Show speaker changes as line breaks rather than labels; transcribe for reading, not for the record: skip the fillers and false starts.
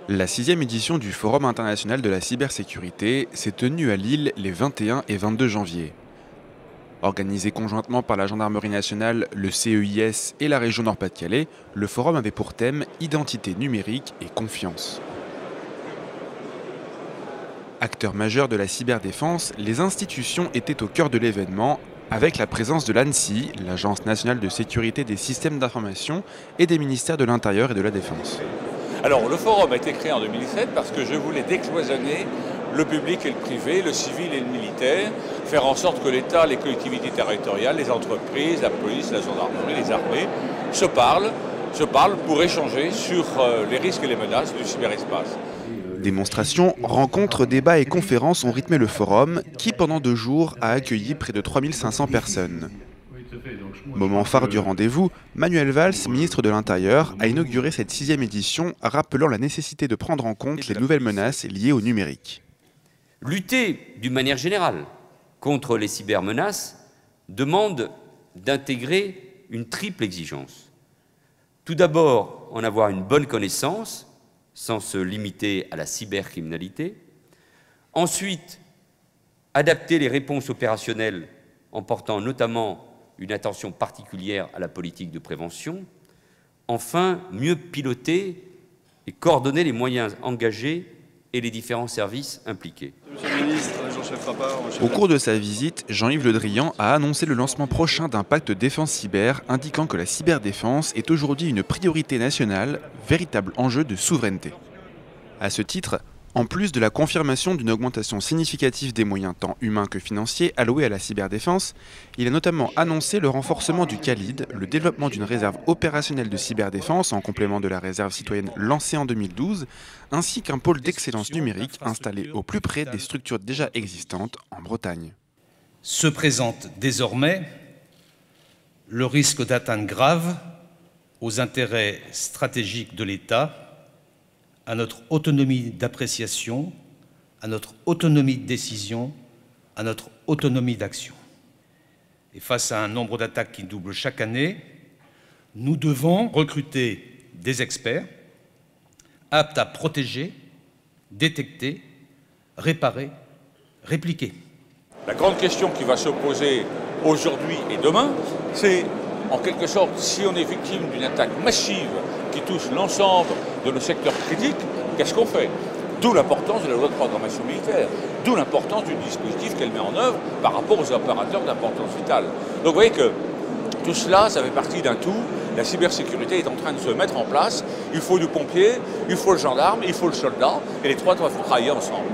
La 6e édition du Forum international de la cybersécurité s'est tenue à Lille les 21 et 22 janvier. Organisé conjointement par la Gendarmerie nationale, le CEIS et la région Nord-Pas-de-Calais, le forum avait pour thème Identité numérique et confiance. Acteurs majeurs de la cyberdéfense, les institutions étaient au cœur de l'événement, avec la présence de l'ANSSI, l'Agence nationale de sécurité des systèmes d'information, et des ministères de l'Intérieur et de la Défense.
Alors, le forum a été créé en 2007 parce que je voulais décloisonner le public et le privé, le civil et le militaire, faire en sorte que l'État, les collectivités territoriales, les entreprises, la police, la gendarmerie, les armées se parlent pour échanger sur les risques et les menaces du cyberespace.
Démonstrations, rencontres, débats et conférences ont rythmé le forum qui, pendant 2 jours, a accueilli près de 3500 personnes. Moment phare du rendez-vous, Manuel Valls, ministre de l'Intérieur, a inauguré cette 6e édition, rappelant la nécessité de prendre en compte les nouvelles menaces liées au numérique.
Lutter d'une manière générale contre les cybermenaces demande d'intégrer une triple exigence. Tout d'abord, en avoir une bonne connaissance, sans se limiter à la cybercriminalité. Ensuite, adapter les réponses opérationnelles en portant notamment une attention particulière à la politique de prévention. Enfin, mieux piloter et coordonner les moyens engagés et les différents services impliqués.
Monsieur le ministre, Jean-Chef Rapard.
Au cours de sa visite, Jean-Yves Le Drian a annoncé le lancement prochain d'un pacte défense cyber, indiquant que la cyberdéfense est aujourd'hui une priorité nationale, véritable enjeu de souveraineté. À ce titre, en plus de la confirmation d'une augmentation significative des moyens tant humains que financiers alloués à la cyberdéfense, il a notamment annoncé le renforcement du CALID, le développement d'une réserve opérationnelle de cyberdéfense en complément de la réserve citoyenne lancée en 2012, ainsi qu'un pôle d'excellence numérique installé au plus près des structures déjà existantes en Bretagne.
Se présente désormais le risque d'atteinte grave aux intérêts stratégiques de l'État, à notre autonomie d'appréciation, à notre autonomie de décision, à notre autonomie d'action. Et face à un nombre d'attaques qui double chaque année, nous devons recruter des experts aptes à protéger, détecter, réparer, répliquer.
La grande question qui va se poser aujourd'hui et demain, c'est en quelque sorte si on est victime d'une attaque massive qui touche l'ensemble de nos secteurs critiques, qu'est-ce qu'on fait? D'où l'importance de la loi de programmation militaire, d'où l'importance du dispositif qu'elle met en œuvre par rapport aux opérateurs d'importance vitale. Donc vous voyez que tout cela, ça fait partie d'un tout. La cybersécurité est en train de se mettre en place. Il faut du pompier, il faut le gendarme, il faut le soldat, et les trois doivent travailler ensemble.